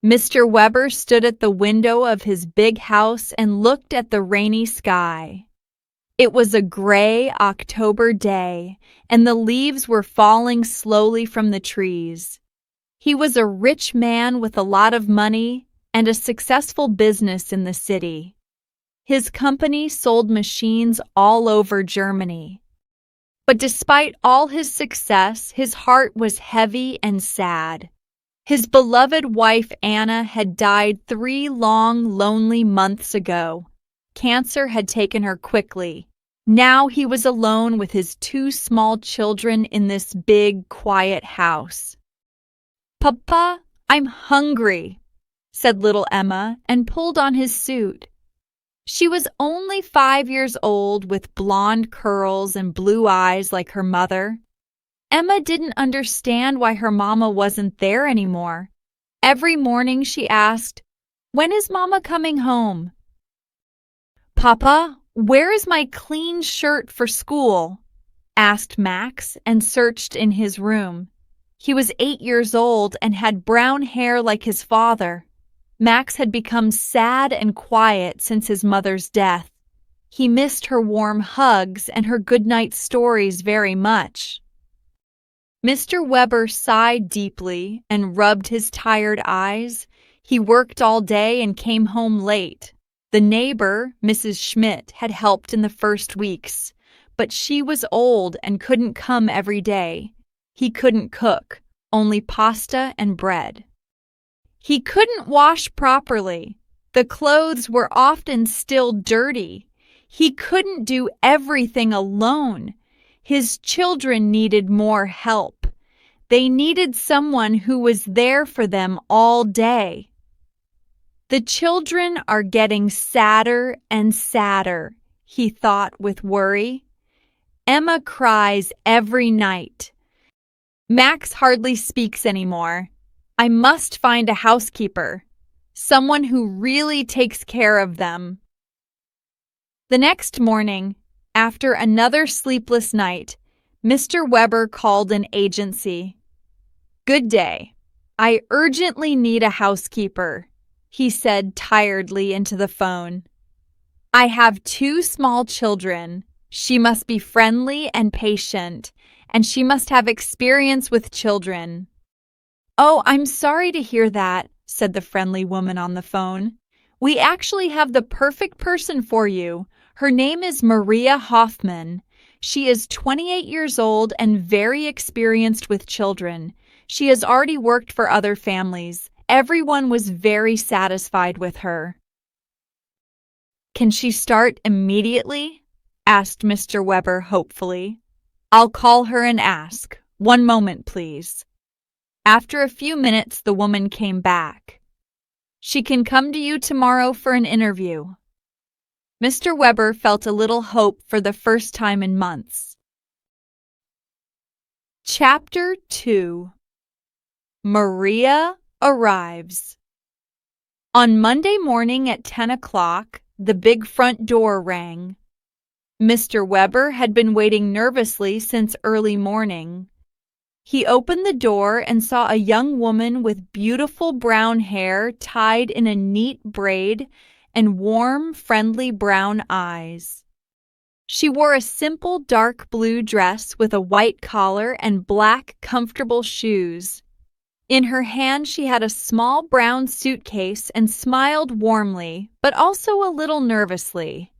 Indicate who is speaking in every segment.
Speaker 1: Mr. Weber stood at the window of his big house and looked at the rainy sky. It was a gray October day, and the leaves were falling slowly from the trees. He was a rich man with a lot of money and a successful business in the city. His company sold machines all over Germany. But despite all his success, his heart was heavy and sad. His beloved wife Anna had died 3 long, lonely months ago. Cancer had taken her quickly. Now he was alone with his 2 small children in this big, quiet house. "Papa, I'm hungry," said little Emma, and pulled on his suit. She was only 5 years old, with blonde curls and blue eyes like her mother. Emma didn't understand why her mama wasn't there anymore. Every morning she asked, "When is Mama coming home?" "Papa, where is my clean shirt for school?" asked Max, and searched in his room. He was 8 years old and had brown hair like his father. Max had become sad and quiet since his mother's death. He missed her warm hugs and her goodnight stories very much. Mr. Weber sighed deeply and rubbed his tired eyes. He worked all day and came home late. The neighbor, Mrs. Schmidt, had helped in the first weeks, but she was old and couldn't come every day. He couldn't cook, only pasta and bread. He couldn't wash properly. The clothes were often still dirty. He couldn't do everything alone. His children needed more help. They needed someone who was there for them all day. "The children are getting sadder and sadder," he thought with worry. "Emma cries every night. Max hardly speaks anymore. I must find a housekeeper, someone who really takes care of them." The next morning, after another sleepless night, Mr. Weber called an agency. "Good day. I urgently need a housekeeper," he said tiredly into the phone. "I have 2 small children. She must be friendly and patient, and she must have experience with children." "Oh, I'm sorry to hear that," said the friendly woman on the phone. "We actually have the perfect person for you. Her name is Maria Hoffman. She is 28 years old and very experienced with children. She has already worked for other families. Everyone was very satisfied with her." "Can she start immediately?" asked Mr. Weber hopefully. "I'll call her and ask. One moment, please." After a few minutes, the woman came back. "She can come to you tomorrow for an interview." Mr. Weber felt a little hope for the first time in months. Chapter 2. Maria arrives. On Monday morning at 10 o'clock, the big front door rang. Mr. Weber had been waiting nervously since early morning. He opened the door and saw a young woman with beautiful brown hair tied in a neat braid and warm, friendly brown eyes. She wore a simple dark blue dress with a white collar and black, comfortable shoes. In her hand she had a small brown suitcase and smiled warmly, but also a little nervously.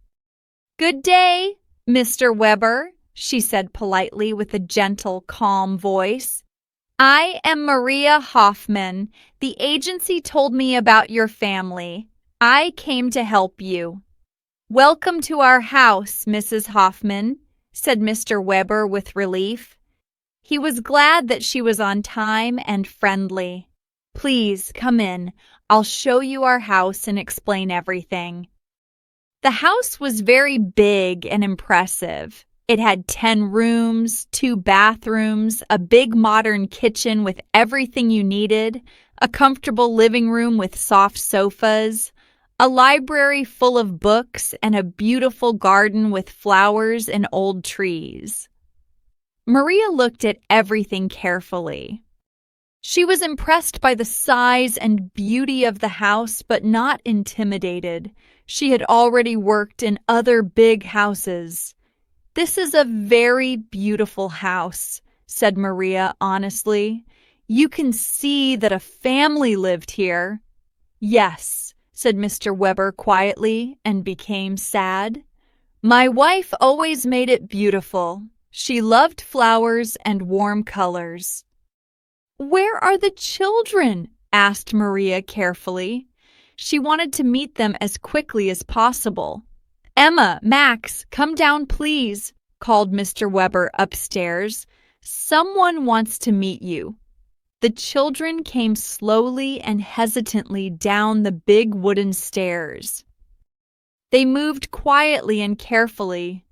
Speaker 1: "Good day, Mr. Weber," she said politely with a gentle, calm voice. "I am Maria Hoffman. The agency told me about your family. I came to help you." "Welcome to our house, Mrs. Hoffman," said Mr. Weber with relief. He was glad that she was on time and friendly. "Please come in. I'll show you our house and explain everything." The house was very big and impressive. It had 10 rooms, 2 bathrooms, a big modern kitchen with everything you needed, a comfortable living room with soft sofas, a library full of books, and a beautiful garden with flowers and old trees. Maria looked at everything carefully. She was impressed by the size and beauty of the house, but not intimidated. She had already worked in other big houses. "This is a very beautiful house," said Maria honestly. "You can see that a family lived here." "Yes," said Mr. Weber quietly and became sad. "My wife always made it beautiful. She loved flowers and warm colors." "Where are the children?" asked Maria carefully. She wanted to meet them as quickly as possible. "Emma, Max, come down please," called Mr. Weber upstairs. "Someone wants to meet you." The children came slowly and hesitantly down the big wooden stairs. They moved quietly and carefully,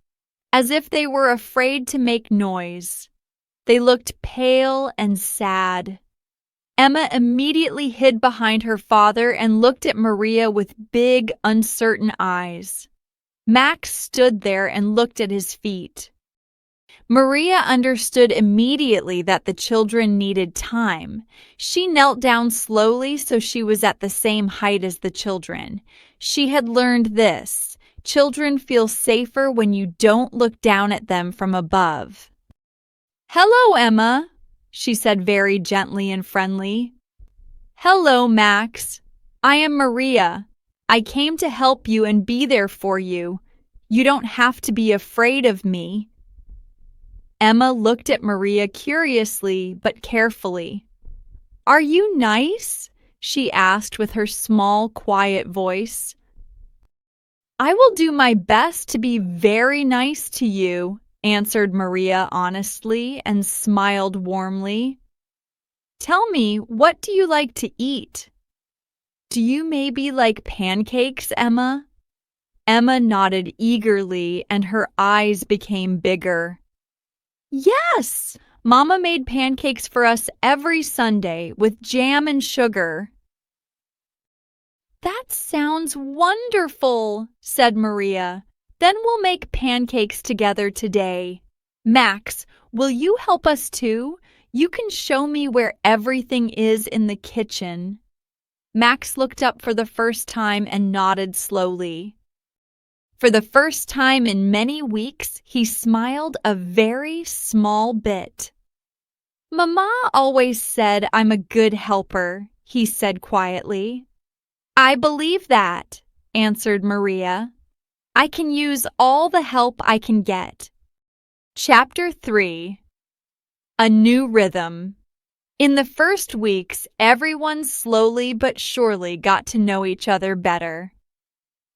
Speaker 1: as if they were afraid to make noise. They looked pale and sad. Emma immediately hid behind her father and looked at Maria with big, uncertain eyes. Max stood there and looked at his feet. Maria understood immediately that the children needed time. She knelt down slowly so she was at the same height as the children. She had learned this: children feel safer when you don't look down at them from above. "Hello, Emma," she said very gently and friendly. "Hello, Max. I am Maria. I came to help you and be there for you. You don't have to be afraid of me." Emma looked at Maria curiously but carefully. "Are you nice?" she asked with her small, quiet voice. "I will do my best to be very nice to you," answered Maria honestly and smiled warmly. "Tell me, what do you like to eat?" "Do you maybe like pancakes, Emma?" Emma nodded eagerly and her eyes became bigger. "Yes! Mama made pancakes for us every Sunday with jam and sugar." "That sounds wonderful," said Maria. "Then we'll make pancakes together today. Max, will you help us too? You can show me where everything is in the kitchen." Max looked up for the first time and nodded slowly. For the first time in many weeks, he smiled a very small bit. "Mama always said I'm a good helper," he said quietly. "I believe that," answered Maria. "I can use all the help I can get." Chapter 3. A New Rhythm. In the first weeks, everyone slowly but surely got to know each other better.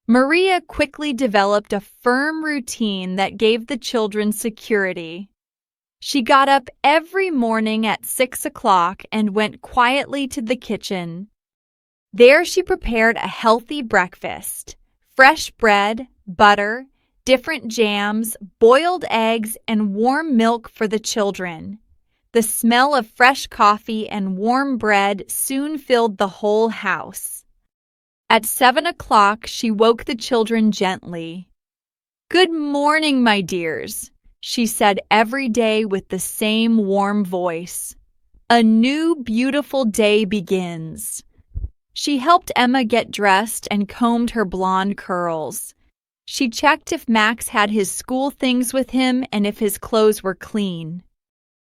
Speaker 1: Maria quickly developed a firm routine that gave the children security. She got up every morning at 6 o'clock and went quietly to the kitchen. There she prepared a healthy breakfast: fresh bread, butter, different jams, boiled eggs, and warm milk for the children. The smell of fresh coffee and warm bread soon filled the whole house. At 7 o'clock, she woke the children gently. "Good morning, my dears," she said every day with the same warm voice. "A new, beautiful day begins." She helped Emma get dressed and combed her blonde curls. She checked if Max had his school things with him and if his clothes were clean.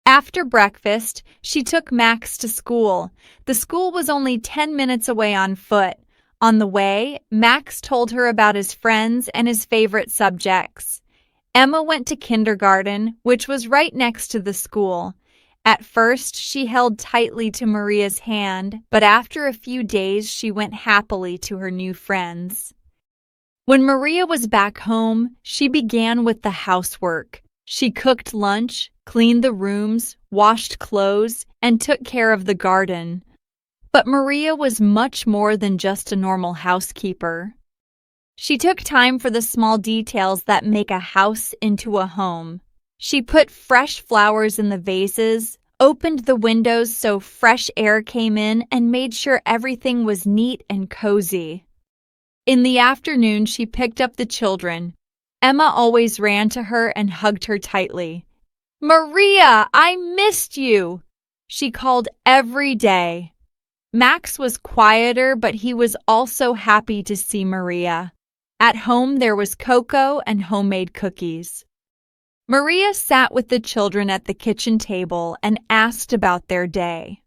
Speaker 1: After breakfast, she took Max to school. The school was only 10 minutes away on foot. On the way, Max told her about his friends and his favorite subjects. Emma went to kindergarten, which was right next to the school. At first, she held tightly to Maria's hand, but after a few days, she went happily to her new friends. When Maria was back home, she began with the housework. She cooked lunch, cleaned the rooms, washed clothes, and took care of the garden. But Maria was much more than just a normal housekeeper. She took time for the small details that make a house into a home. She put fresh flowers in the vases, opened the windows so fresh air came in, and made sure everything was neat and cozy. In the afternoon, she picked up the children. Emma always ran to her and hugged her tightly. "Maria, I missed you!" She called every day. Max was quieter, but he was also happy to see Maria. At home, there was cocoa and homemade cookies. Maria sat with the children at the kitchen table and asked about their day.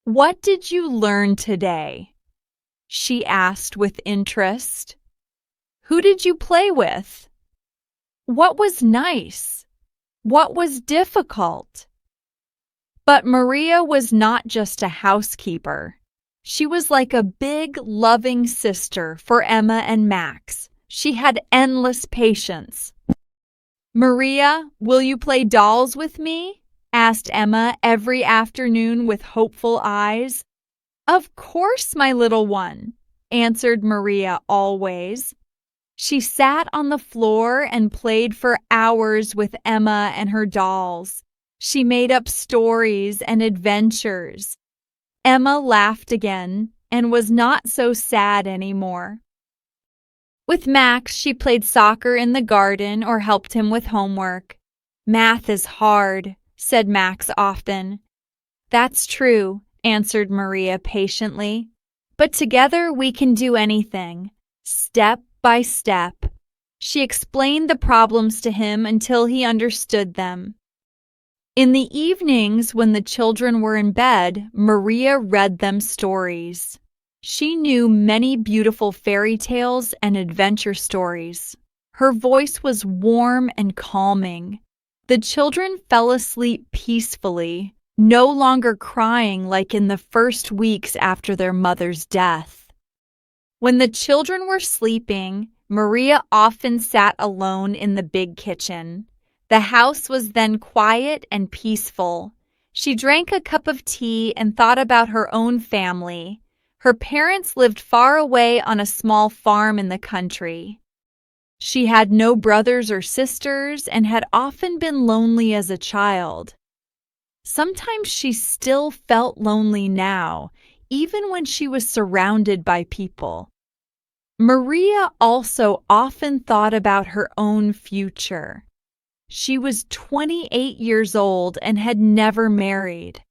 Speaker 1: "What did you learn today?" she asked with interest. "Who did you play with? What was nice? What was difficult?" But Maria was not just a housekeeper. She was like a big, loving sister for Emma and Max. She had endless patience. "Maria, will you play dolls with me?" asked Emma every afternoon with hopeful eyes. "Of course, my little one," answered Maria always. She sat on the floor and played for hours with Emma and her dolls. She made up stories and adventures. Emma laughed again and was not so sad anymore. With Max, she played soccer in the garden or helped him with homework. "Math is hard," said Max often. "That's true," answered Maria patiently. "But together we can do anything, step by step." She explained the problems to him until he understood them. In the evenings, when the children were in bed, Maria read them stories. She knew many beautiful fairy tales and adventure stories. Her voice was warm and calming. The children fell asleep peacefully, no longer crying like in the first weeks after their mother's death. When the children were sleeping, Maria often sat alone in the big kitchen. The house was then quiet and peaceful. She drank a cup of tea and thought about her own family. Her parents lived far away on a small farm in the country. She had no brothers or sisters and had often been lonely as a child. Sometimes she still felt lonely now, even when she was surrounded by people. Maria also often thought about her own future. She was 28 years old and had never married.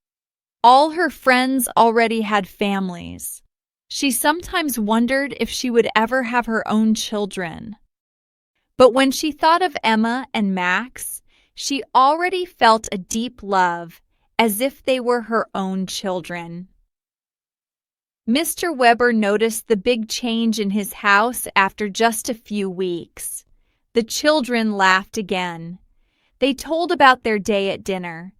Speaker 1: All her friends already had families. She sometimes wondered if she would ever have her own children. But when she thought of Emma and Max, she already felt a deep love, as if they were her own children. Mr. Weber noticed the big change in his house after just a few weeks. The children laughed again. They told about their day at dinner.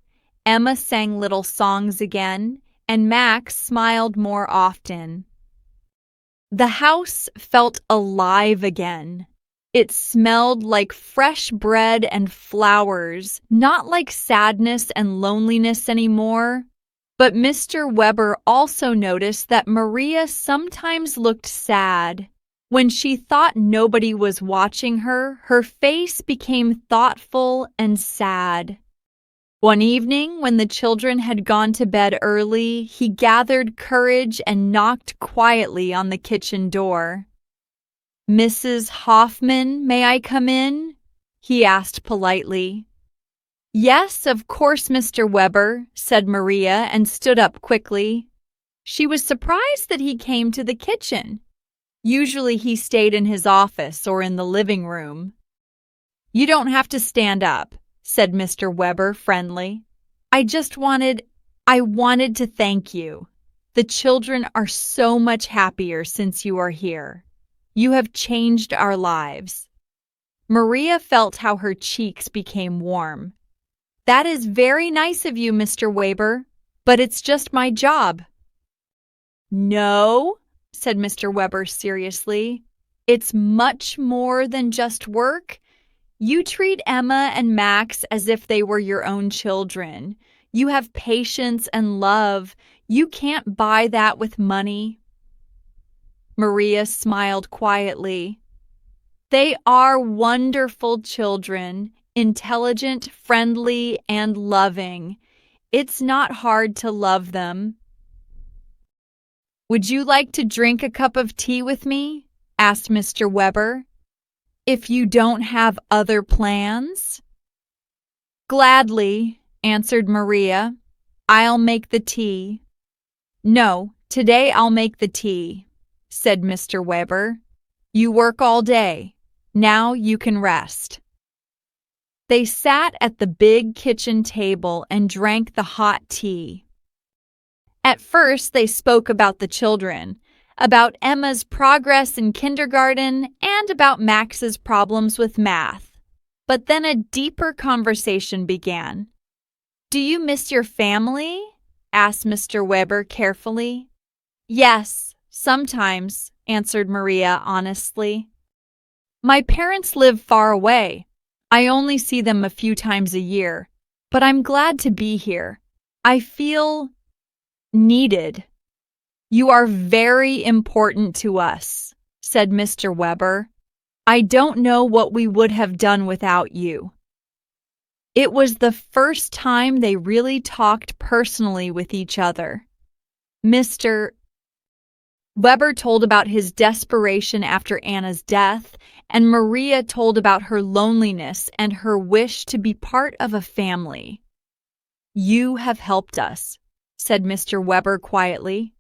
Speaker 1: Emma sang little songs again, and Max smiled more often. The house felt alive again. It smelled like fresh bread and flowers, not like sadness and loneliness anymore. But Mr. Weber also noticed that Maria sometimes looked sad. When she thought nobody was watching her, her face became thoughtful and sad. One evening, when the children had gone to bed early, he gathered courage and knocked quietly on the kitchen door. "Mrs. Hoffman, may I come in?" he asked politely. "Yes, of course, Mr. Weber," said Maria and stood up quickly. She was surprised that he came to the kitchen. Usually he stayed in his office or in the living room. "You don't have to stand up," said Mr. Weber, friendly. I wanted to thank you. The children are so much happier since you are here. You have changed our lives." Maria felt how her cheeks became warm. "That is very nice of you, Mr. Weber, but it's just my job." "No," said Mr. Weber seriously. "It's much more than just work. You treat Emma and Max as if they were your own children. You have patience and love. You can't buy that with money." Maria smiled quietly. "They are wonderful children, intelligent, friendly, and loving. It's not hard to love them." "Would you like to drink a cup of tea with me?" asked Mr. Weber. "If you don't have other plans?" "Gladly," answered Maria. I'll make the tea. No, today I'll make the tea, said Mr. Weber. You work all day. Now you can rest. They sat at the big kitchen table and drank the hot tea. At first, they spoke about the children, about Emma's progress in kindergarten, and about Max's problems with math. But then a deeper conversation began. Do you miss your family? Asked Mr. Weber carefully. Yes, sometimes, answered Maria honestly. My parents live far away. I only see them a few times a year, but I'm glad to be here. I feel needed. You are very important to us, said Mr. Weber. I don't know what we would have done without you. It was the first time they really talked personally with each other. Mr. Weber told about his desperation after Anna's death, and Maria told about her loneliness and her wish to be part of a family. You have helped us, said Mr. Weber quietly.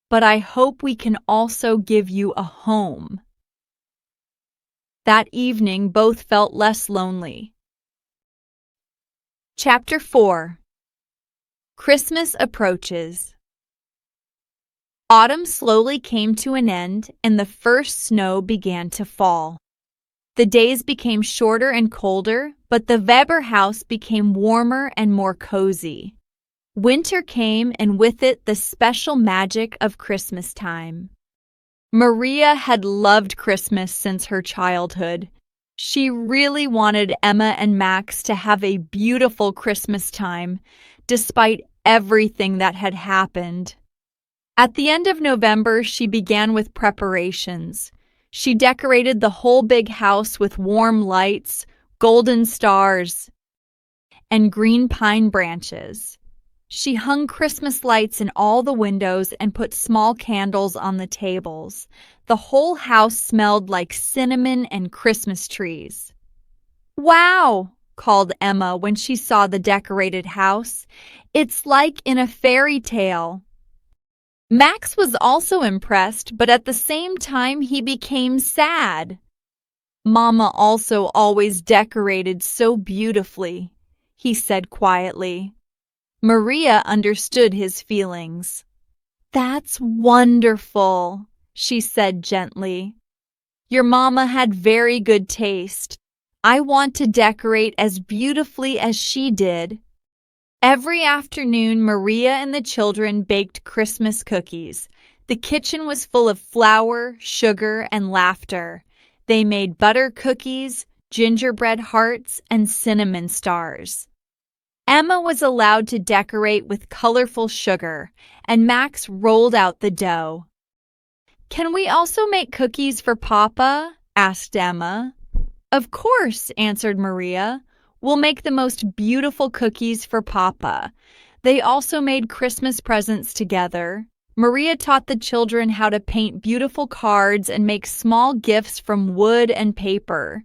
Speaker 1: But I hope we can also give you a home. That evening, both felt less lonely. Chapter 4. Christmas approaches. Autumn slowly came to an end, and the first snow began to fall. The days became shorter and colder, but the Weber house became warmer and more cozy. Winter came, and with it the special magic of Christmas time. Maria had loved Christmas since her childhood. She really wanted Emma and Max to have a beautiful Christmas time, despite everything that had happened. At the end of November, she began with preparations. She decorated the whole big house with warm lights, golden stars, and green pine branches. She hung Christmas lights in all the windows and put small candles on the tables. The whole house smelled like cinnamon and Christmas trees. "Wow!" called Emma when she saw the decorated house. "It's like in a fairy tale." Max was also impressed, but at the same time he became sad. "Mama also always decorated so beautifully," he said quietly. Maria understood his feelings. "That's wonderful," she said gently. "Your mama had very good taste. I want to decorate as beautifully as she did." Every afternoon, Maria and the children baked Christmas cookies. The kitchen was full of flour, sugar, and laughter. They made butter cookies, gingerbread hearts, and cinnamon stars. Emma was allowed to decorate with colorful sugar, and Max rolled out the dough. "Can we also make cookies for Papa?" asked Emma. "Of course," answered Maria. "We'll make the most beautiful cookies for Papa." They also made Christmas presents together. Maria taught the children how to paint beautiful cards and make small gifts from wood and paper.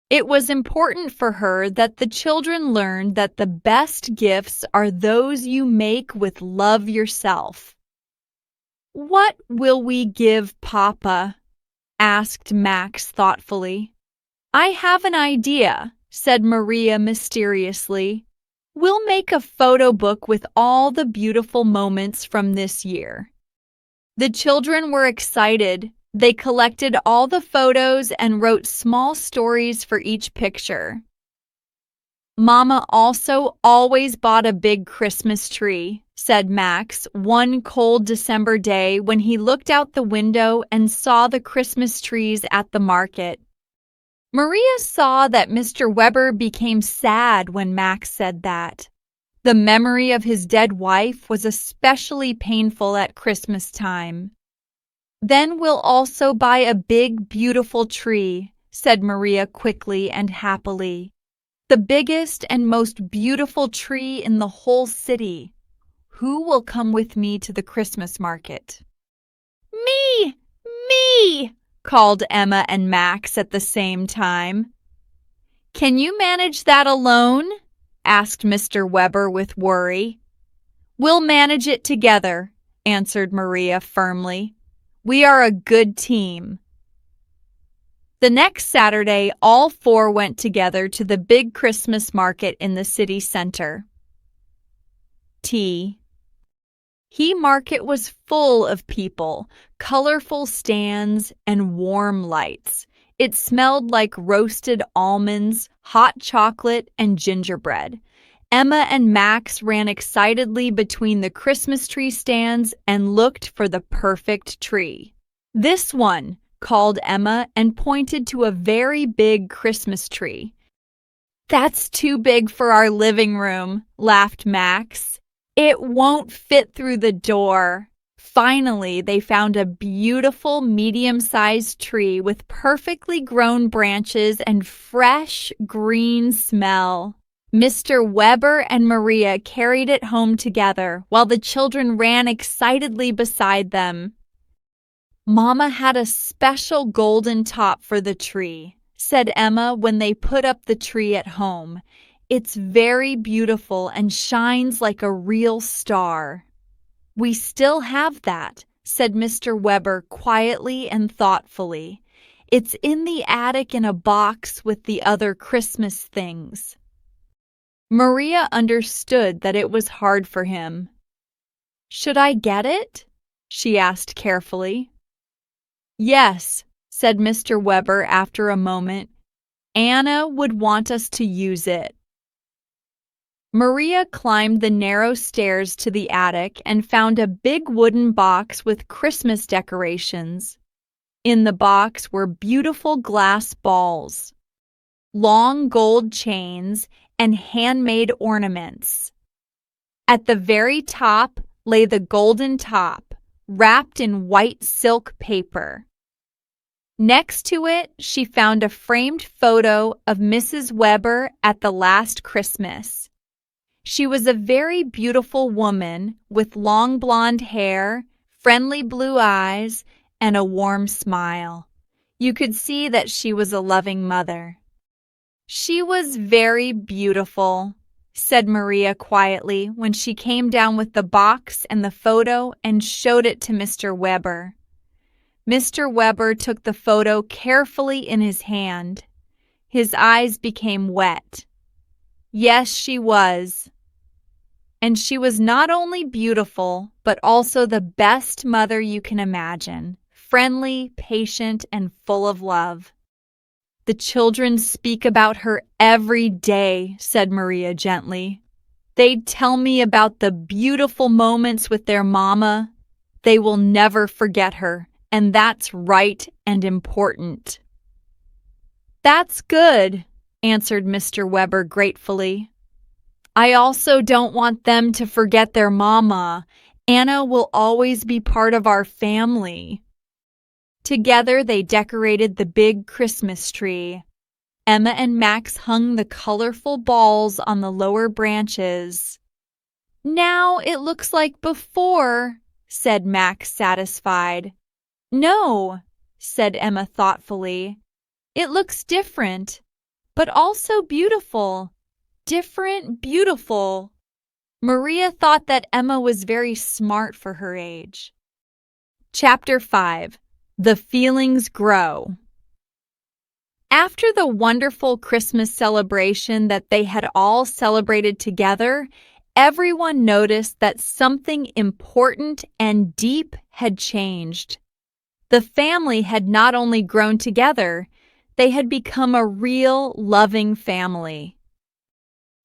Speaker 1: It was important for her that the children learned that the best gifts are those you make with love yourself. "What will we give Papa?" asked Max thoughtfully. "I have an idea," said Maria mysteriously. "We'll make a photo book with all the beautiful moments from this year." The children were excited. They collected all the photos and wrote small stories for each picture. "Mama also always bought a big Christmas tree," said Max one cold December day when he looked out the window and saw the Christmas trees at the market. Maria saw that Mr. Weber became sad when Max said that. The memory of his dead wife was especially painful at Christmas time. "Then we'll also buy a big, beautiful tree," said Maria quickly and happily. "The biggest and most beautiful tree in the whole city. Who will come with me to the Christmas market?" "Me! Me!" called Emma and Max at the same time. "Can you manage that alone?" asked Mr. Weber with worry. "We'll manage it together," answered Maria firmly. "We are a good team." The next Saturday, all four went together to the big Christmas market in the city center. He market was full of people, colorful stands, and warm lights. It smelled like roasted almonds, hot chocolate, and gingerbread. Emma and Max ran excitedly between the Christmas tree stands and looked for the perfect tree. "This one," called Emma and pointed to a very big Christmas tree. "That's too big for our living room," laughed Max. "It won't fit through the door." Finally, they found a beautiful medium-sized tree with perfectly grown branches and fresh green smell. Mr. Weber and Maria carried it home together while the children ran excitedly beside them. "Mama had a special golden top for the tree," said Emma when they put up the tree at home. "It's very beautiful and shines like a real star." "We still have that," said Mr. Weber quietly and thoughtfully. "It's in the attic in a box with the other Christmas things." Maria understood that it was hard for him. "Should I get it?" she asked carefully. "Yes," said Mr. Weber after a moment. "Anna would want us to use it." Maria climbed the narrow stairs to the attic and found a big wooden box with Christmas decorations. In the box were beautiful glass balls, long gold chains, and handmade ornaments. At the very top lay the golden top, wrapped in white silk paper. Next to it, she found a framed photo of Mrs. Weber at the last Christmas. She was a very beautiful woman with long blonde hair, friendly blue eyes, and a warm smile. You could see that she was a loving mother. "She was very beautiful," said Maria quietly when she came down with the box and the photo and showed it to Mr. Weber. Mr. Weber took the photo carefully in his hand. His eyes became wet. Yes, she was. And she was not only beautiful, but also the best mother you can imagine, friendly, patient, and full of love. "The children speak about her every day," said Maria gently. "They tell me about the beautiful moments with their mama. They will never forget her, and that's right and important." "That's good," answered Mr. Weber gratefully. "I also don't want them to forget their mama. Anna will always be part of our family." Together they decorated the big Christmas tree. Emma and Max hung the colorful balls on the lower branches. "Now it looks like before," said Max, satisfied. "No," said Emma thoughtfully. "It looks different, but also beautiful. Different, beautiful." Maria thought that Emma was very smart for her age. Chapter 5. The Feelings Grow. After the wonderful Christmas celebration that they had all celebrated together, everyone noticed that something important and deep had changed. The family had not only grown together, they had become a real, loving family.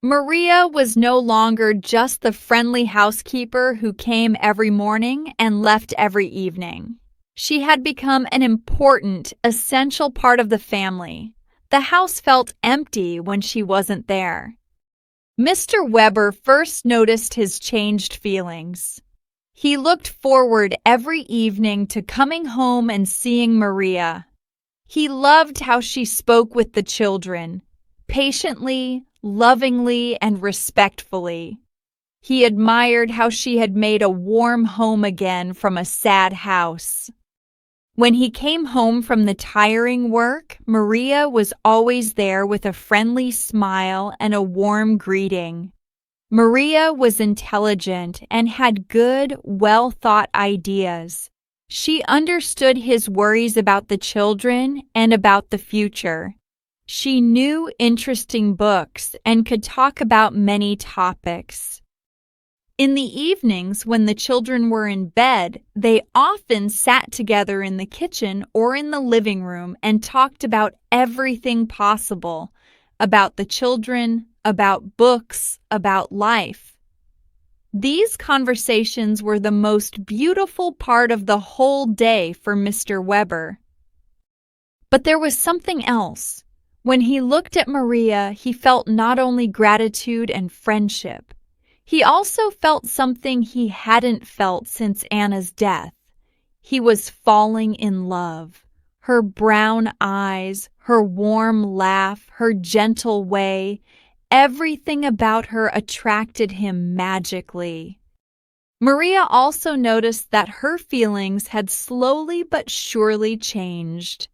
Speaker 1: Maria was no longer just the friendly housekeeper who came every morning and left every evening. She had become an important, essential part of the family. The house felt empty when she wasn't there. Mr. Weber first noticed his changed feelings. He looked forward every evening to coming home and seeing Maria. He loved how she spoke with the children, patiently, lovingly, and respectfully. He admired how she had made a warm home again from a sad house. When he came home from the tiring work, Maria was always there with a friendly smile and a warm greeting. Maria was intelligent and had good, well-thought ideas. She understood his worries about the children and about the future. She knew interesting books and could talk about many topics. In the evenings, when the children were in bed, they often sat together in the kitchen or in the living room and talked about everything possible, about the children, about books, about life. These conversations were the most beautiful part of the whole day for Mr. Weber. But there was something else. When he looked at Maria, he felt not only gratitude and friendship. He also felt something he hadn't felt since Anna's death. He was falling in love. Her brown eyes, her warm laugh, her gentle way, everything about her attracted him magically. Maria also noticed that her feelings had slowly but surely changed.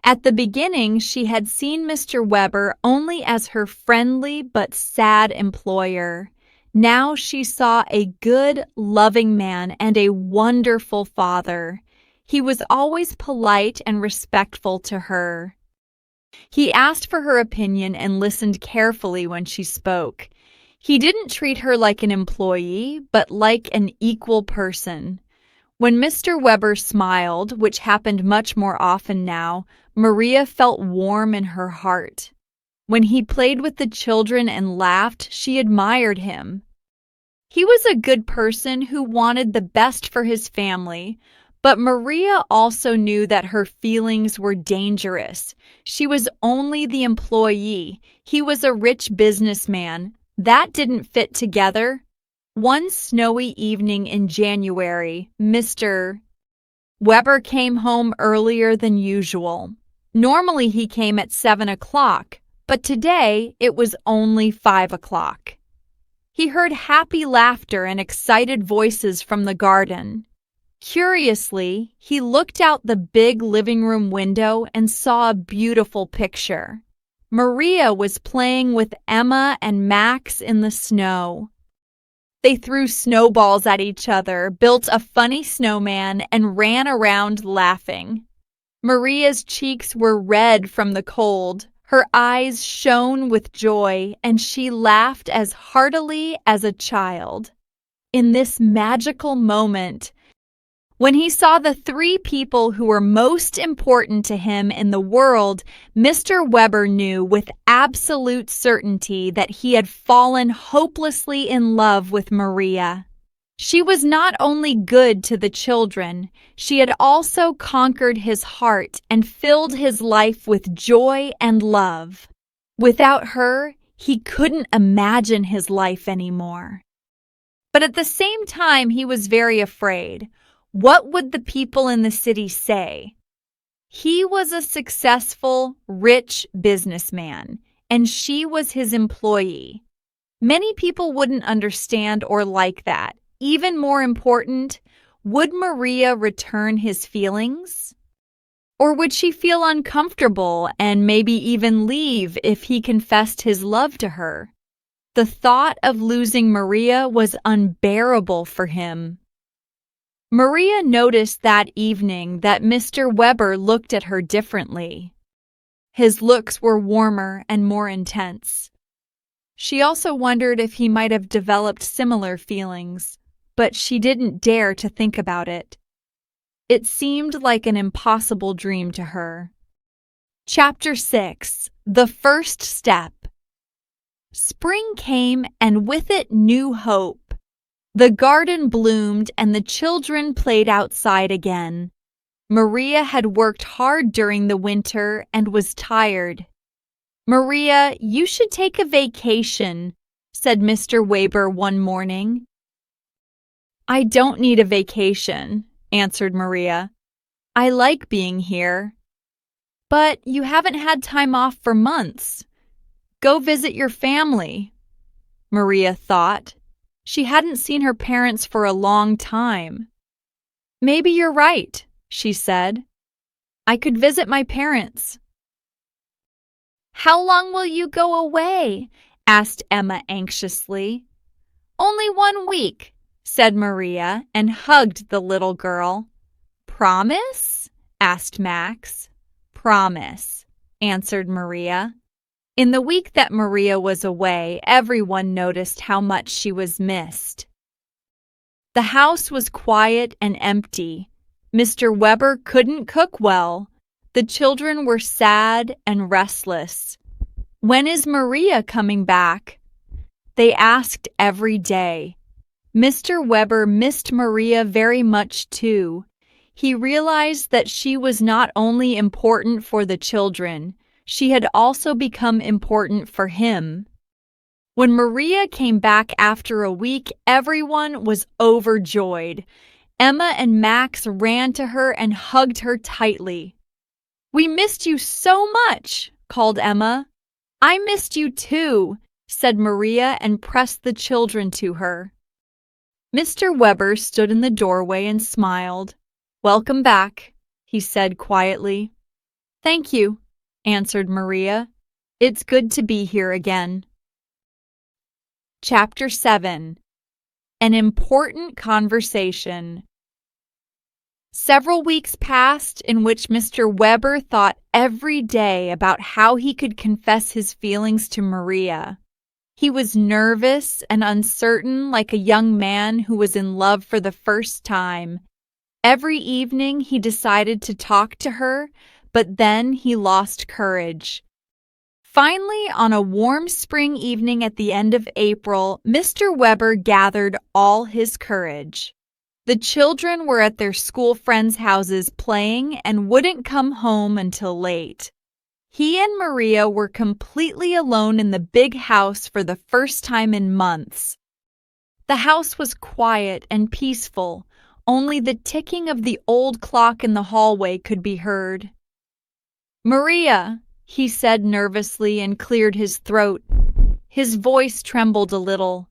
Speaker 1: At the beginning, she had seen Mr. Weber only as her friendly but sad employer. Now she saw a good, loving man and a wonderful father. He was always polite and respectful to her. He asked for her opinion and listened carefully when she spoke. He didn't treat her like an employee, but like an equal person. When Mr. Weber smiled, which happened much more often now, Maria felt warm in her heart. When he played with the children and laughed, she admired him. He was a good person who wanted the best for his family, but Maria also knew that her feelings were dangerous. She was only the employee. He was a rich businessman. That didn't fit together. One snowy evening in January, Mr. Weber came home earlier than usual. Normally he came at 7 o'clock, but today it was only 5 o'clock. He heard happy laughter and excited voices from the garden. Curiously, he looked out the big living room window and saw a beautiful picture. Maria was playing with Emma and Max in the snow. They threw snowballs at each other, built a funny snowman, and ran around laughing. Maria's cheeks were red from the cold. Her eyes shone with joy, and she laughed as heartily as a child. In this magical moment, when he saw the three people who were most important to him in the world, Mr. Weber knew with absolute certainty that he had fallen hopelessly in love with Maria. She was not only good to the children, she had also conquered his heart and filled his life with joy and love. Without her, he couldn't imagine his life anymore. But at the same time, he was very afraid. What would the people in the city say? He was a successful, rich businessman, and she was his employee. Many people wouldn't understand or like that. Even more important, would Maria return his feelings? Or would she feel uncomfortable and maybe even leave if he confessed his love to her? The thought of losing Maria was unbearable for him. Maria noticed that evening that Mr. Weber looked at her differently. His looks were warmer and more intense. She also wondered if he might have developed similar feelings, but she didn't dare to think about it. It seemed like an impossible dream to her. Chapter 6: The First Step. Spring came, and with it new hope. The garden bloomed and the children played outside again. Maria had worked hard during the winter and was tired. "Maria, you should take a vacation," said Mr. Weber one morning. "I don't need a vacation," answered Maria. "I like being here." "But you haven't had time off for months. Go visit your family," Maria thought. She hadn't seen her parents for a long time. "Maybe you're right," she said. I could visit my parents." "How long will you go away?" asked Emma anxiously. "Only 1 week," said Maria and hugged the little girl. "Promise?" asked Max. "Promise," answered Maria. In the week that Maria was away, everyone noticed how much she was missed. The house was quiet and empty. Mr. Weber couldn't cook well. The children were sad and restless. "When is Maria coming back?" they asked every day. Mr. Weber missed Maria very much too. He realized that she was not only important for the children, she had also become important for him. When Maria came back after a week, everyone was overjoyed. Emma and Max ran to her and hugged her tightly. "We missed you so much," called Emma. "I missed you too," said Maria and pressed the children to her. Mr. Weber stood in the doorway and smiled. "Welcome back," he said quietly. "Thank you," answered Maria. "It's good to be here again." Chapter 7. An Important Conversation. Several weeks passed in which Mr. Weber thought every day about how he could confess his feelings to Maria. He was nervous and uncertain, like a young man who was in love for the first time. Every evening he decided to talk to her, but then he lost courage. Finally, on a warm spring evening at the end of April, Mr. Weber gathered all his courage. The children were at their school friends' houses playing and wouldn't come home until late. He and Maria were completely alone in the big house for the first time in months. The house was quiet and peaceful. Only the ticking of the old clock in the hallway could be heard. "Maria," he said nervously and cleared his throat. His voice trembled a little.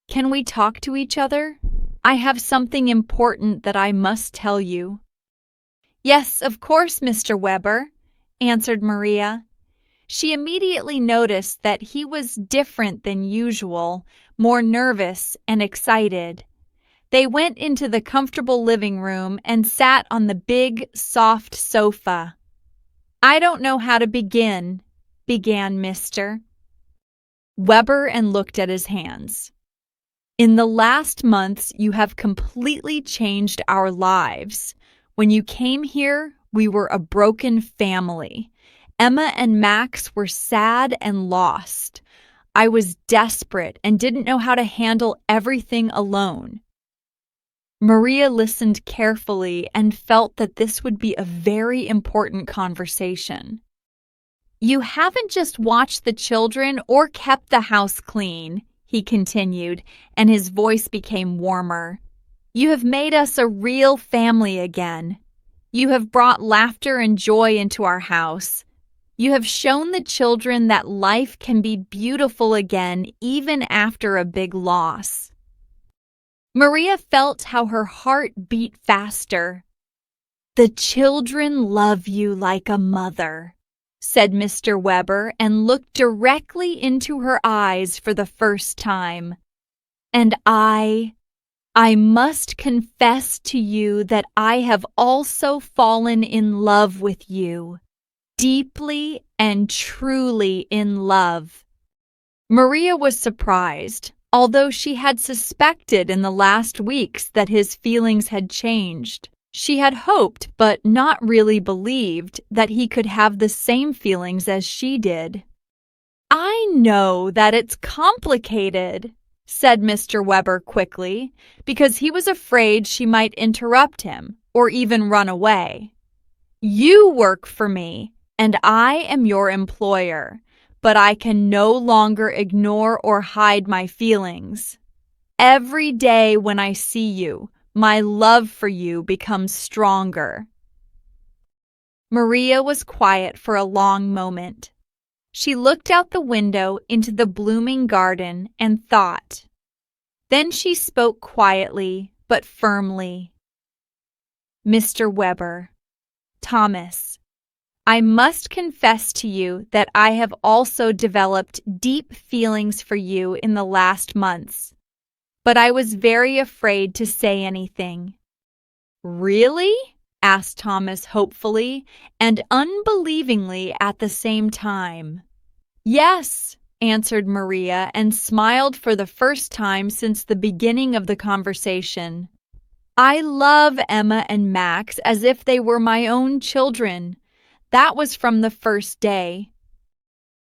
Speaker 1: "Can we talk to each other? I have something important that I must tell you." "Yes, of course, Mr. Weber," answered Maria. She immediately noticed that he was different than usual, more nervous and excited. They went into the comfortable living room and sat on the big, soft sofa. "I don't know how to begin," began Mr. Weber and looked at his hands. "In the last months, you have completely changed our lives. When you came here, we were a broken family. Emma and Max were sad and lost. I was desperate and didn't know how to handle everything alone." Maria listened carefully and felt that this would be a very important conversation. "You haven't just watched the children or kept the house clean," he continued, and his voice became warmer. "You have made us a real family again. You have brought laughter and joy into our house. You have shown the children that life can be beautiful again even after a big loss." Maria felt how her heart beat faster. "The children love you like a mother," said Mr. Weber and looked directly into her eyes for the first time. "And I must confess to you that I have also fallen in love with you, deeply and truly in love." Maria was surprised, although she had suspected in the last weeks that his feelings had changed. She had hoped, but not really believed, that he could have the same feelings as she did. "I know that it's complicated," said Mr. Weber quickly, because he was afraid she might interrupt him or even run away. "You work for me, and I am your employer, but I can no longer ignore or hide my feelings. Every day when I see you, my love for you becomes stronger." Maria was quiet for a long moment. She looked out the window into the blooming garden and thought. Then she spoke quietly but firmly. "Mr. Weber, Thomas, I must confess to you that I have also developed deep feelings for you in the last months, but I was very afraid to say anything. Really? Asked Thomas hopefully and unbelievingly at the same time. Yes, answered Maria and smiled for the first time since the beginning of the conversation. I love Emma and Max as if they were my own children. That was from the first day.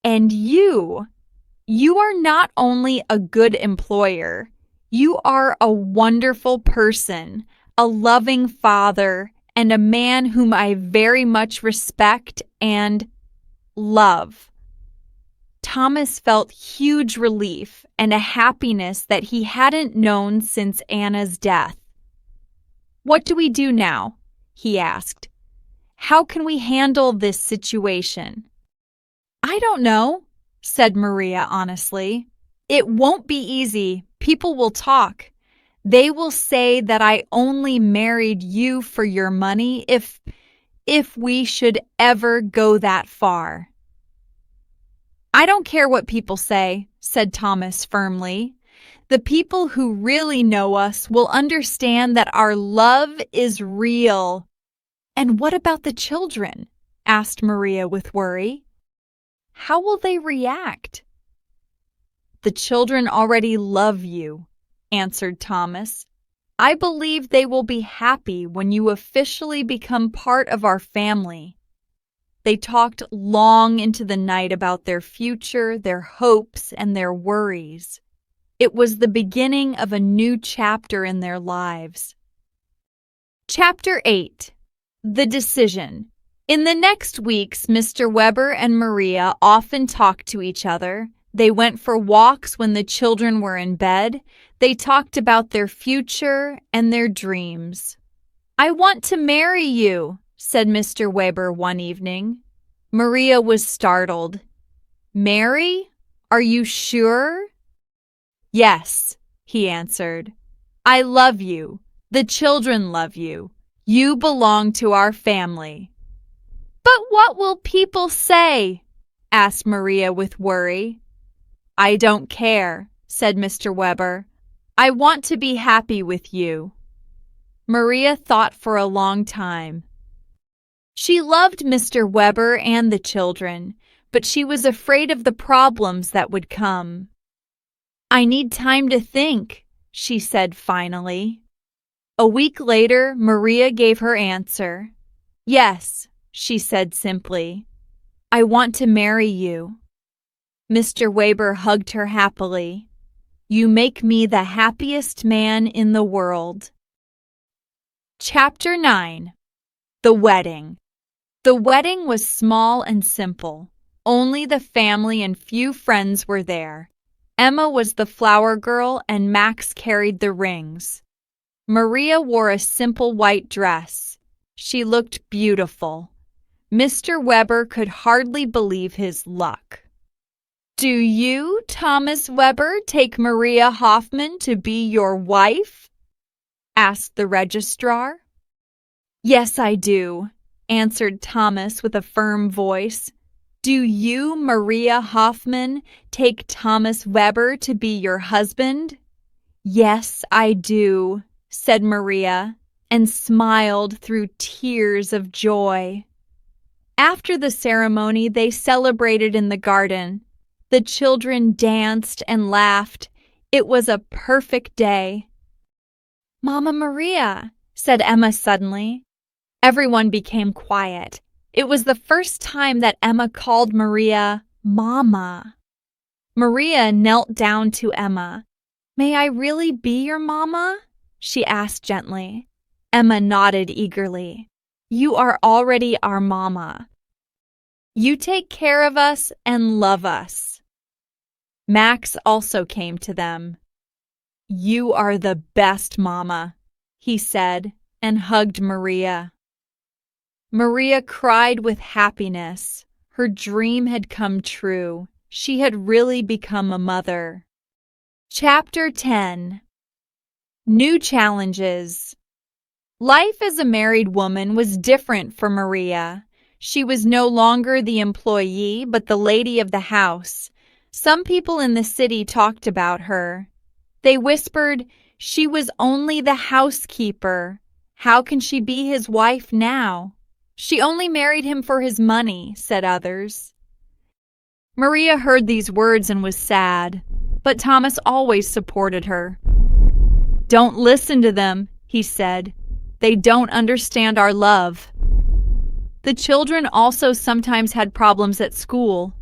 Speaker 1: And you are not only a good employer, you are a wonderful person, a loving father, and a man whom I very much respect and love. Thomas felt huge relief and a happiness that he hadn't known since Anna's death. What do we do now? He asked. How can we handle this situation? I don't know, said Maria honestly. It won't be easy. People will talk. They will say that I only married you for your money if we should ever go that far. I don't care what people say, said Thomas firmly. The people who really know us will understand that our love is real. And what about the children? Asked Maria with worry. How will they react? The children already love you, answered Thomas. I believe they will be happy when you officially become part of our family. They talked long into the night about their future, their hopes, and their worries. It was the beginning of a new chapter in their lives. Chapter 8. The Decision. In the next weeks, Mr. Weber and Maria often talked to each other. They went for walks when the children were in bed. They talked about their future and their dreams. I want to marry you, said Mr. Weber one evening. Maria was startled. Marry? Are you sure? Yes, he answered. I love you. The children love you. You belong to our family. But what will people say? Asked Maria with worry. I don't care, said Mr. Weber. I want to be happy with you. Maria thought for a long time. She loved Mr. Weber and the children, but she was afraid of the problems that would come. I need time to think, she said finally. A week later, Maria gave her answer. Yes, she said simply. I want to marry you. Mr. Weber hugged her happily. You make me the happiest man in the world. Chapter 9. The Wedding. The wedding was small and simple. Only the family and few friends were there. Emma was the flower girl and Max carried the rings. Maria wore a simple white dress. She looked beautiful. Mr. Weber could hardly believe his luck. Do you, Thomas Weber, take Maria Hoffman to be your wife? Asked the registrar. Yes, I do, answered Thomas with a firm voice. Do you, Maria Hoffman, take Thomas Weber to be your husband? Yes, I do, said Maria, and smiled through tears of joy. After the ceremony, they celebrated in the garden. The children danced and laughed. It was a perfect day. Mama Maria, said Emma suddenly. Everyone became quiet. It was the first time that Emma called Maria Mama. Maria knelt down to Emma. May I really be your mama? She asked gently. Emma nodded eagerly. You are already our mama. You take care of us and love us. Max also came to them. You are the best mama, he said, and hugged Maria. Maria cried with happiness. Her dream had come true. She had really become a mother. Chapter 10. New Challenges. Life as a married woman was different for Maria. She was no longer the employee, but the lady of the house. Some people in the city talked about her. They whispered, "She was only the housekeeper. How can she be his wife now? She only married him for his money," said others. Maria heard these words and was sad, but Thomas always supported her. "Don't listen to them," he said. "They don't understand our love." The children also sometimes had problems at school.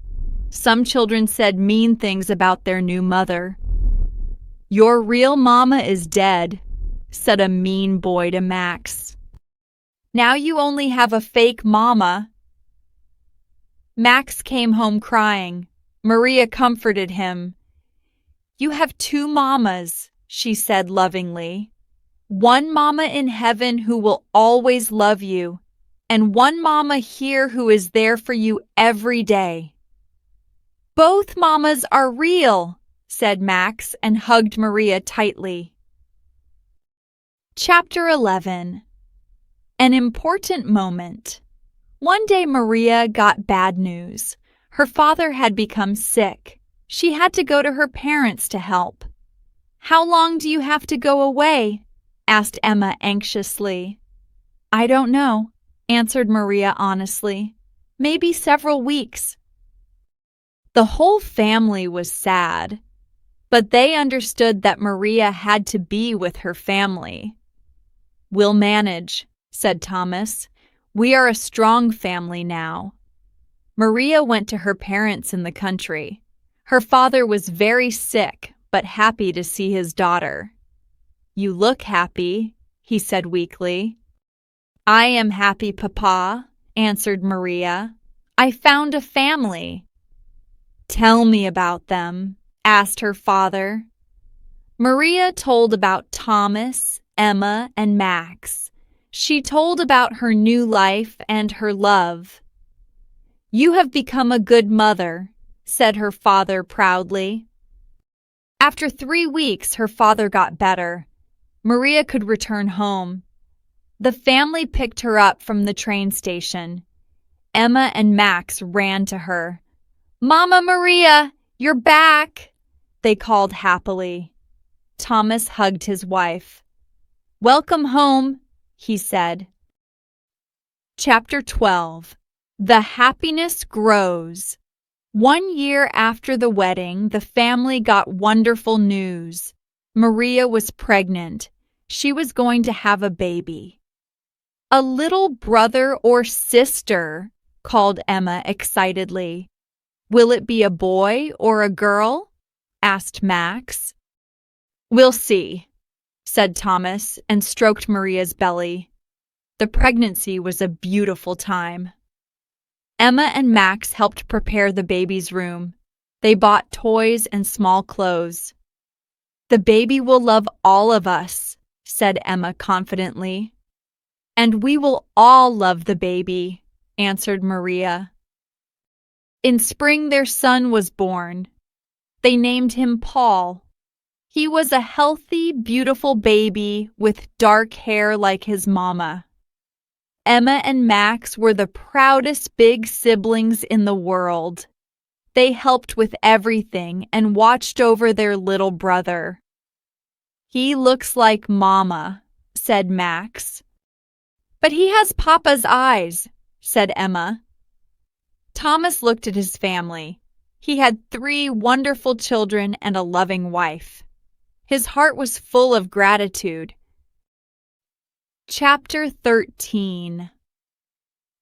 Speaker 1: Some children said mean things about their new mother. "Your real mama is dead," said a mean boy to Max. "Now you only have a fake mama." Max came home crying. Maria comforted him. "You have two mamas," she said lovingly. "One mama in heaven who will always love you, and one mama here who is there for you every day." "Both mamas are real," said Max and hugged Maria tightly. Chapter 11. An important moment. One day Maria got bad news. Her father had become sick. She had to go to her parents to help. "How long do you have to go away?" asked Emma anxiously. "I don't know," answered Maria honestly. "Maybe several weeks." The whole family was sad, but they understood that Maria had to be with her family. "We'll manage," said Thomas. "We are a strong family now." Maria went to her parents in the country. Her father was very sick, but happy to see his daughter. "You look happy," he said weakly. "I am happy, Papa," answered Maria. "I found a family." "Tell me about them," asked her father. Maria told about Thomas, Emma, and Max. She told about her new life and her love. "You have become a good mother," said her father proudly. After 3 weeks, her father got better. Maria could return home. The family picked her up from the train station. Emma and Max ran to her. "Mama Maria, you're back!" they called happily. Thomas hugged his wife. "Welcome home," he said. Chapter 12. The Happiness Grows. 1 year after the wedding, the family got wonderful news. Maria was pregnant. She was going to have a baby. "A little brother or sister," called Emma excitedly. "Will it be a boy or a girl?" asked Max. "We'll see," said Thomas and stroked Maria's belly. The pregnancy was a beautiful time. Emma and Max helped prepare the baby's room. They bought toys and small clothes. "The baby will love all of us," said Emma confidently. "And we will all love the baby," answered Maria. In spring, their son was born. They named him Paul. He was a healthy, beautiful baby with dark hair like his mama. Emma and Max were the proudest big siblings in the world. They helped with everything and watched over their little brother. "He looks like Mama," said Max. "But he has Papa's eyes," said Emma. Thomas looked at his family. He had 3 wonderful children and a loving wife. His heart was full of gratitude. Chapter 13.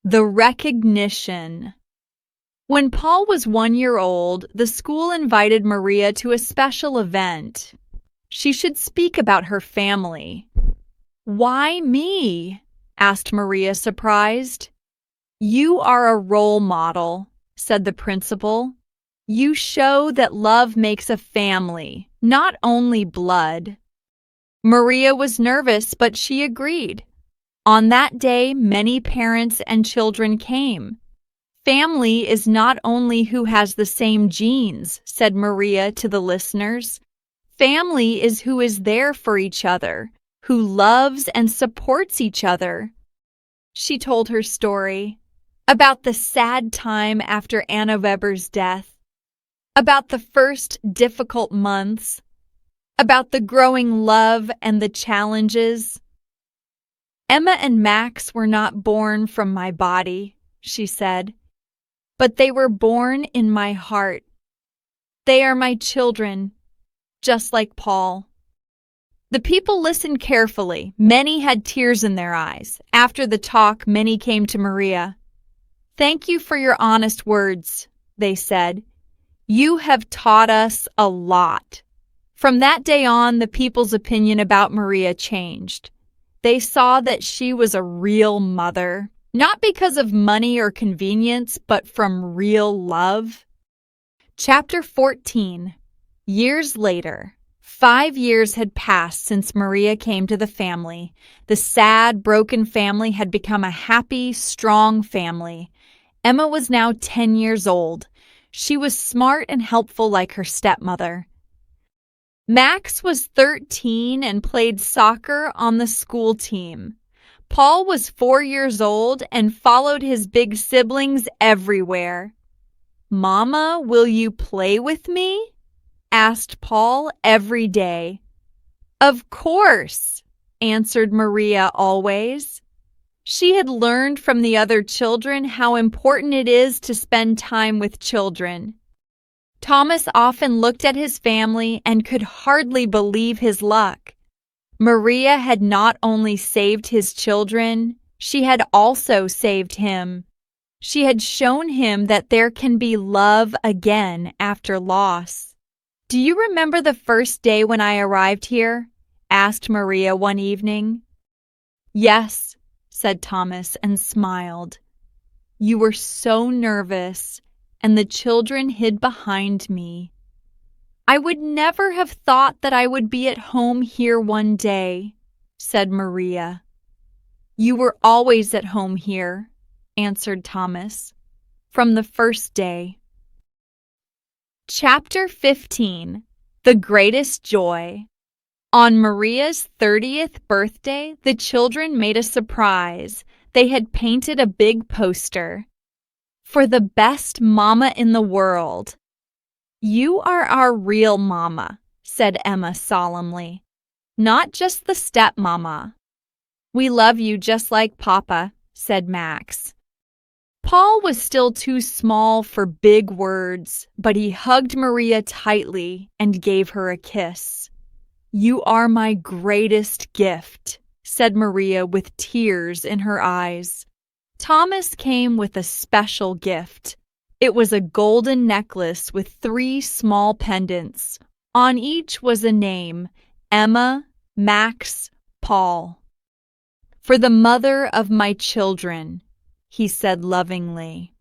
Speaker 1: The Recognition. When Paul was 1 year old, the school invited Maria to a special event. She should speak about her family. "Why me?" asked Maria, surprised. "You are a role model," said the principal. "You show that love makes a family, not only blood." Maria was nervous, but she agreed. On that day, many parents and children came. "Family is not only who has the same genes," said Maria to the listeners. "Family is who is there for each other, who loves and supports each other. She told her story about the sad time after Anna Weber's death, about the first difficult months, about the growing love and the challenges. Emma and Max were not born from my body, she said, but they were born in my heart. They are my children, just like Paul. The people listened carefully. Many had tears in their eyes. After the talk, many came to Maria. "Thank you for your honest words," they said. "You have taught us a lot." From that day on, the people's opinion about Maria changed. They saw that she was a real mother, not because of money or convenience, but from real love. Chapter 14. Years later. 5 years had passed since Maria came to the family. The sad, broken family had become a happy, strong family. Emma was now 10 years old. She was smart and helpful like her stepmother. Max was 13 and played soccer on the school team. Paul was 4 years old and followed his big siblings everywhere. "Mama, will you play with me?" asked Paul every day. "Of course," answered Maria always. She had learned from the other children how important it is to spend time with children. Thomas often looked at his family and could hardly believe his luck. Maria had not only saved his children, she had also saved him. She had shown him that there can be love again after loss. "Do you remember the first day when I arrived here?" asked Maria one evening. "Yes," said Thomas and smiled. "You were so nervous, and the children hid behind me. I would never have thought that I would be at home here one day," said Maria. "You were always at home here," answered Thomas, "from the first day." Chapter 15. The Greatest Joy. On Maria's 30th birthday, the children made a surprise. They had painted a big poster. "For the best mama in the world." "You are our real mama," said Emma solemnly. "Not just the stepmama." "We love you just like Papa," said Max. Paul was still too small for big words, but he hugged Maria tightly and gave her a kiss. "You are my greatest gift," said Maria with tears in her eyes. Thomas came with a special gift. It was a golden necklace with 3 small pendants. On each was a name: Emma, Max, Paul. "For the mother of my children," he said lovingly.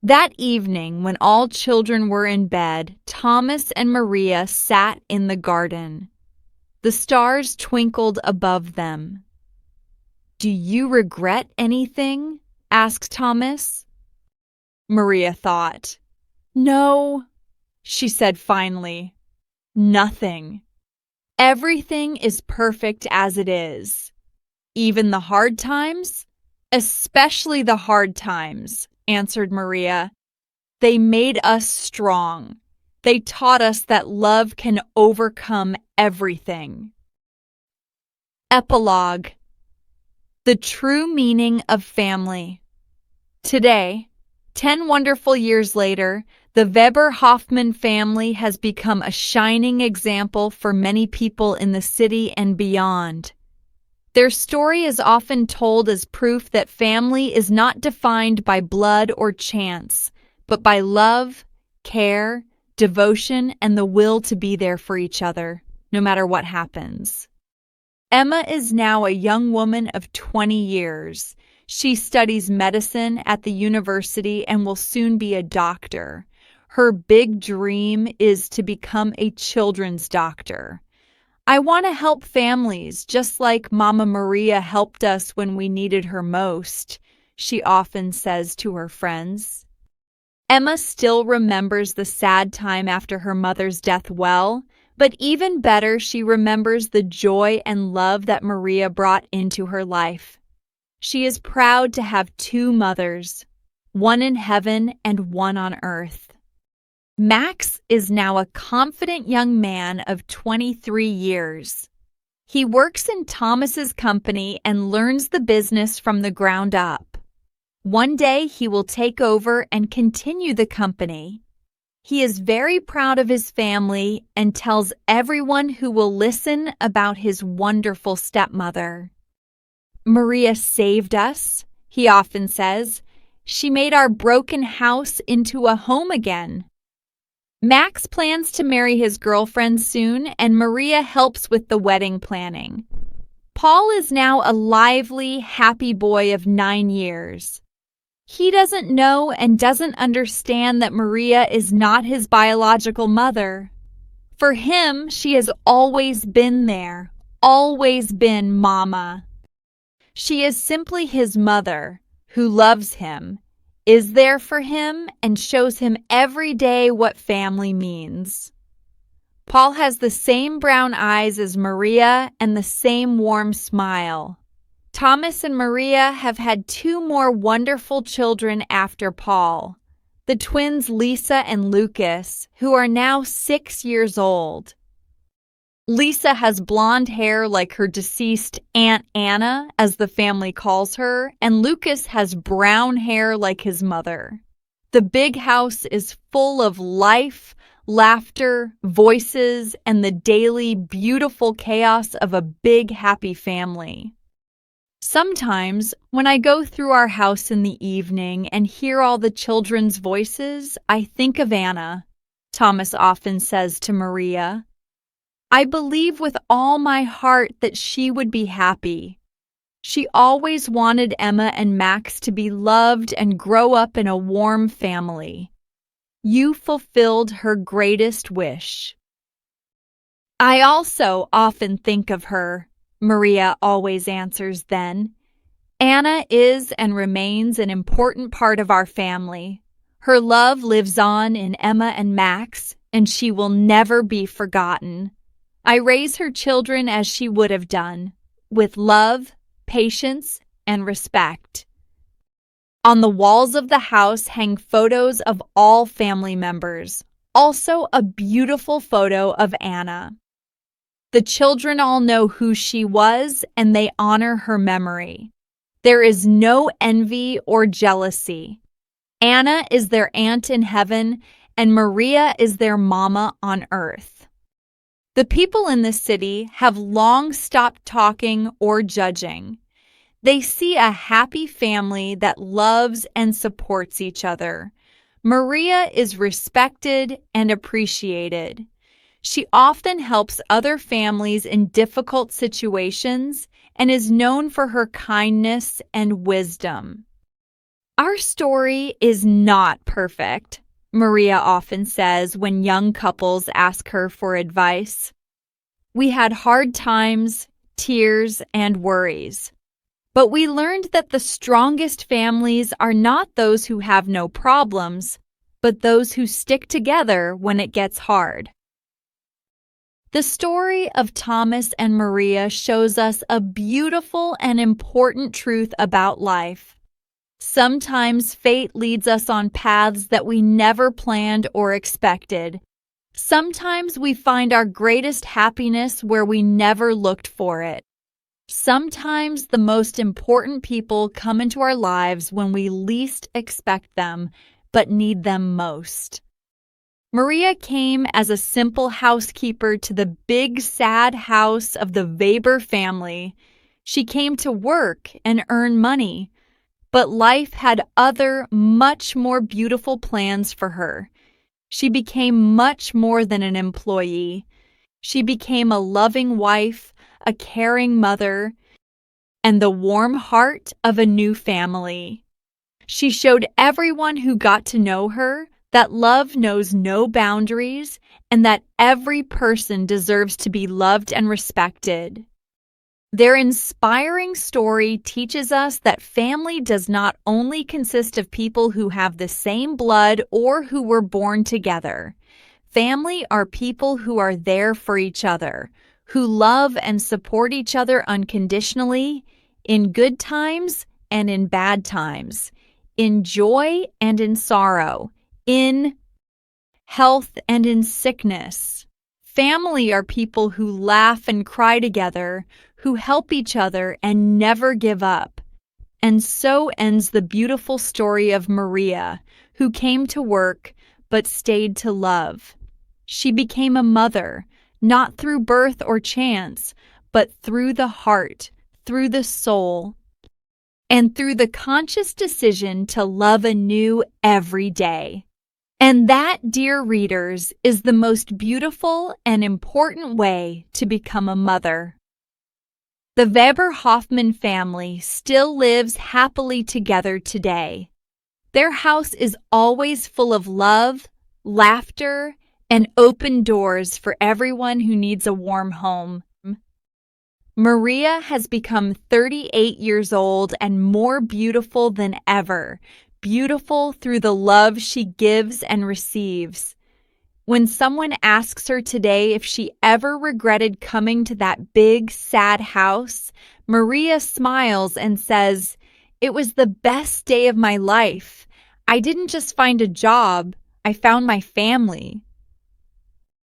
Speaker 1: That evening, when all children were in bed, Thomas and Maria sat in the garden. The stars twinkled above them. "Do you regret anything?" asked Thomas. Maria thought. "No," she said finally. "Nothing. Everything is perfect as it is. Even the hard times?" "Especially the hard times," answered Maria. "They made us strong. They taught us that love can overcome everything." Epilogue. The true meaning of family. Today, 10 wonderful years later, the Weber-Hoffman family has become a shining example for many people in the city and beyond. Their story is often told as proof that family is not defined by blood or chance, but by love, care, devotion, and the will to be there for each other, no matter what happens. Emma is now a young woman of 20 years. She studies medicine at the university and will soon be a doctor. Her big dream is to become a children's doctor. "I want to help families just like Mama Maria helped us when we needed her most," she often says to her friends. Emma still remembers the sad time after her mother's death well, But even better, she remembers the joy and love that Maria brought into her life. She is proud to have two mothers, one in heaven and one on earth. Max is now a confident young man of 23 years. He works in Thomas's company and learns the business from the ground up. One day he will take over and continue the company. He is very proud of his family and tells everyone who will listen about his wonderful stepmother. Maria saved us, he often says. She made our broken house into a home again. Max plans to marry his girlfriend soon, and Maria helps with the wedding planning. Paul is now a lively, happy boy of 9 years. He doesn't know and doesn't understand that Maria is not his biological mother. For him, she has always been there, always been Mama. She is simply his mother, who loves him, is there for him, and shows him every day what family means. Paul has the same brown eyes as Maria and the same warm smile. Thomas and Maria have had 2 more wonderful children after Paul, the twins Lisa and Lucas, who are now 6 years old. Lisa has blonde hair like her deceased Aunt Anna, as the family calls her, and Lucas has brown hair like his mother. The big house is full of life, laughter, voices, and the daily beautiful chaos of a big happy family. Sometimes, when I go through our house in the evening and hear all the children's voices, I think of Anna, Thomas often says to Maria. I believe with all my heart that she would be happy. She always wanted Emma and Max to be loved and grow up in a warm family. You fulfilled her greatest wish. I also often think of her, Maria always answers then. Anna is and remains an important part of our family. Her love lives on in Emma and Max, and she will never be forgotten. I raise her children as she would have done, with love, patience, and respect. On the walls of the house hang photos of all family members, also a beautiful photo of Anna. The children all know who she was, and they honor her memory. There is no envy or jealousy. Anna is their aunt in heaven, and Maria is their mama on earth. The people in this city have long stopped talking or judging. They see a happy family that loves and supports each other. Maria is respected and appreciated. She often helps other families in difficult situations and is known for her kindness and wisdom. Our story is not perfect, Maria often says when young couples ask her for advice. We had hard times, tears, and worries. But we learned that the strongest families are not those who have no problems, but those who stick together when it gets hard. The story of Thomas and Maria shows us a beautiful and important truth about life. Sometimes fate leads us on paths that we never planned or expected. Sometimes we find our greatest happiness where we never looked for it. Sometimes the most important people come into our lives when we least expect them, but need them most. Maria came as a simple housekeeper to the big, sad house of the Weber family. She came to work and earn money, but life had other, much more beautiful plans for her. She became much more than an employee. She became a loving wife, a caring mother, and the warm heart of a new family. She showed everyone who got to know her that love knows no boundaries and that every person deserves to be loved and respected. Their inspiring story teaches us that family does not only consist of people who have the same blood or who were born together. Family are people who are there for each other, who love and support each other unconditionally in good times and in bad times, in joy and in sorrow, in health and in sickness. Family are people who laugh and cry together, who help each other and never give up. And so ends the beautiful story of Maria, who came to work but stayed to love. She became a mother, not through birth or chance, but through the heart, through the soul, and through the conscious decision to love anew every day. And that, dear readers, is the most beautiful and important way to become a mother. The Weber-Hoffmann family still lives happily together today. Their house is always full of love, laughter, and open doors for everyone who needs a warm home. Maria has become 38 years old and more beautiful than ever, beautiful through the love she gives and receives. When someone asks her today if she ever regretted coming to that big, sad house, Maria smiles and says, "It was the best day of my life. I didn't just find a job, I found my family."